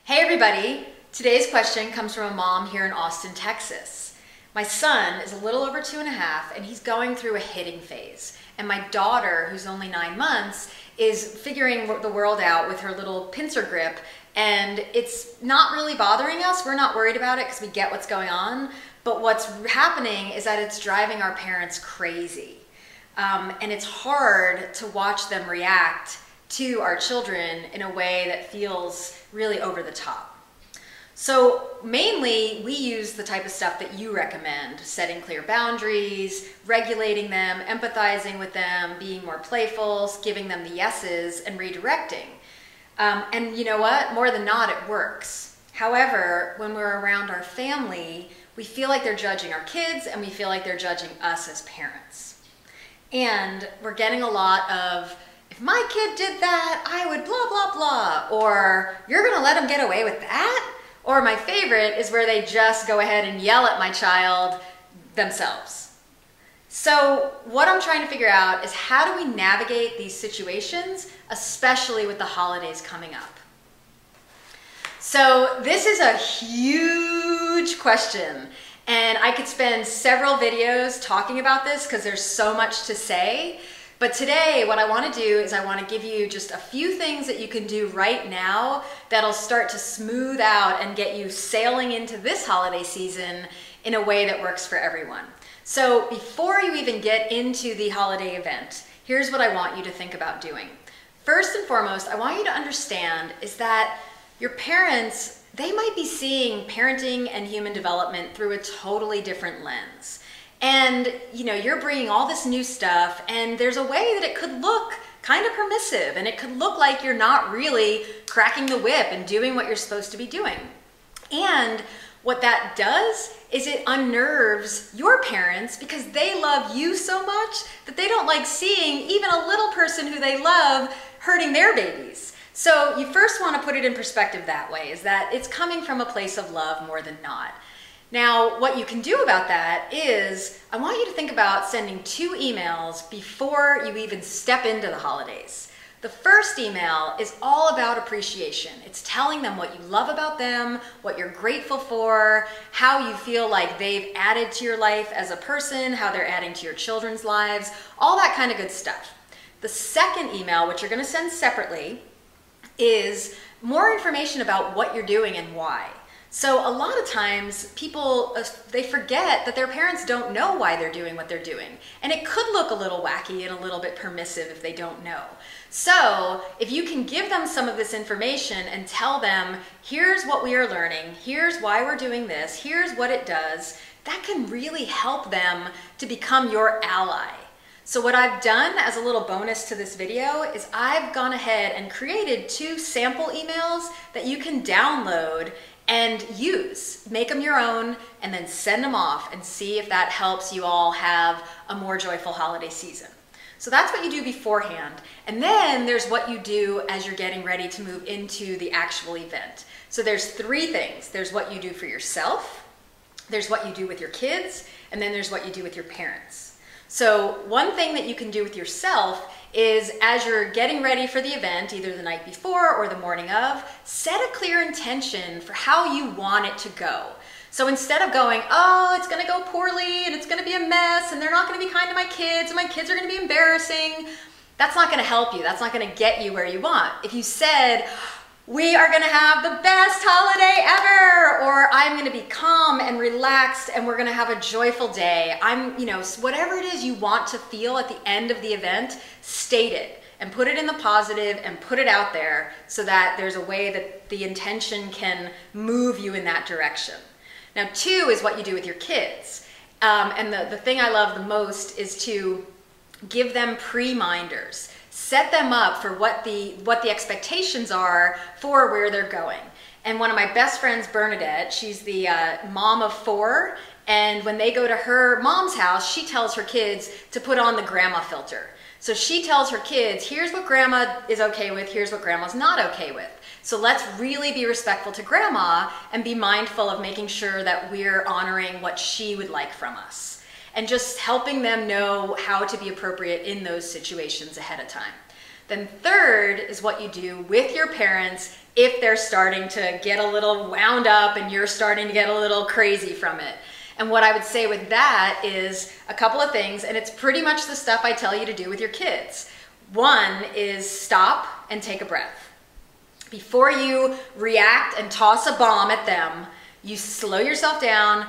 Hey everybody! Today's question comes from a mom here in Austin, Texas. My son is a little over 2.5 and he's going through a hitting phase. And my daughter, who's only 9 months, is figuring the world out with her little pincer grip, and it's not really bothering us. We're not worried about it because we get what's going on. But what's happening is that it's driving our parents crazy. And it's hard to watch them react to our children in a way that feels really over the top. So mainly we use the type of stuff that you recommend: setting clear boundaries, regulating them, empathizing with them, being more playful, giving them the yeses, and redirecting. And you know what? More than not, it works. However, when we're around our family, we feel like they're judging our kids and we feel like they're judging us as parents. And we're getting a lot of, if my kid did that, I would blah, blah, blah. Or you're gonna let them get away with that? Or my favorite is where they just go ahead and yell at my child themselves. So what I'm trying to figure out is, how do we navigate these situations, especially with the holidays coming up? So this is a huge question, and I could spend several videos talking about this because there's so much to say. But today, what I want to do is I want to give you just a few things that you can do right now that'll start to smooth out and get you sailing into this holiday season in a way that works for everyone. So before you even get into the holiday event, here's what I want you to think about doing. First and foremost, I want you to understand is that your parents, they might be seeing parenting and human development through a totally different lens. And you know, you're bringing all this new stuff, and there's a way that it could look kind of permissive, and it could look like you're not really cracking the whip and doing what you're supposed to be doing. And what that does is it unnerves your parents because they love you so much that they don't like seeing even a little person who they love hurting their babies. So you first want to put it in perspective that way, is that it's coming from a place of love more than not. Now, what you can do about that is, I want you to think about sending 2 emails before you even step into the holidays. The first email is all about appreciation. It's telling them what you love about them, what you're grateful for, how you feel like they've added to your life as a person, how they're adding to your children's lives, all that kind of good stuff. The second email, which you're going to send separately, is more information about what you're doing and why. So a lot of times people, they forget that their parents don't know why they're doing what they're doing. And it could look a little wacky and a little bit permissive if they don't know. So if you can give them some of this information and tell them, here's what we are learning, here's why we're doing this, here's what it does, that can really help them to become your ally. So what I've done as a little bonus to this video is I've gone ahead and created 2 sample emails that you can download and use. Make them your own and then send them off and see if that helps you all have a more joyful holiday season. So that's what you do beforehand. And then there's what you do as you're getting ready to move into the actual event. So there's 3 things. There's what you do for yourself, there's what you do with your kids, and then there's what you do with your parents. So one thing that you can do with yourself is, as you're getting ready for the event, either the night before or the morning of, set a clear intention for how you want it to go. So instead of going, oh, it's gonna go poorly and it's gonna be a mess and they're not gonna be kind to my kids and my kids are gonna be embarrassing, that's not gonna help you. That's not gonna get you where you want. If you said, we are gonna have the best holiday ever, or I'm gonna be calm and relaxed and we're gonna have a joyful day. Whatever it is you want to feel at the end of the event, state it and put it in the positive and put it out there so that there's a way that the intention can move you in that direction. Now 2 is what you do with your kids. And the thing I love the most is to give them pre-minders. Set them up for what the expectations are for where they're going. And one of my best friends, Bernadette, she's the mom of 4, and when they go to her mom's house, she tells her kids to put on the grandma filter. So she tells her kids, here's what grandma is okay with, here's what grandma's not okay with. So let's really be respectful to grandma and be mindful of making sure that we're honoring what she would like from us, and just helping them know how to be appropriate in those situations ahead of time. Then third is what you do with your parents if they're starting to get a little wound up and you're starting to get a little crazy from it. And what I would say with that is a couple of things, and it's pretty much the stuff I tell you to do with your kids. One is stop and take a breath. Before you react and toss a bomb at them, you slow yourself down,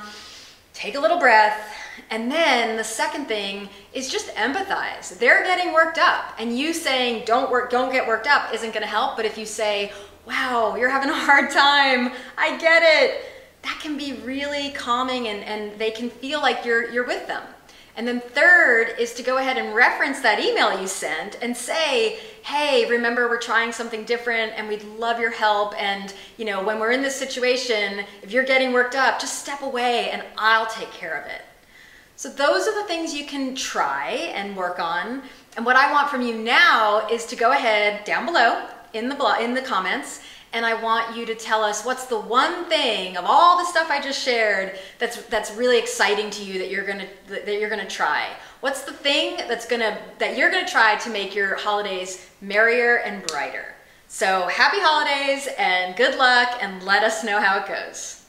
take a little breath, and then the second thing is just empathize. They're getting worked up, and you saying don't get worked up isn't gonna help, but if you say, wow, you're having a hard time, I get it, that can be really calming, and they can feel like you're with them. And then third is to go ahead and reference that email you sent and say, hey, remember we're trying something different and we'd love your help, and when we're in this situation, if you're getting worked up, just step away and I'll take care of it. So those are the things you can try and work on. And what I want from you now is to go ahead down below in the comments, and I want you to tell us what's the one thing of all the stuff I just shared that's really exciting to you that you're gonna try. What's the thing that you're gonna try to make your holidays merrier and brighter? So happy holidays and good luck, and let us know how it goes.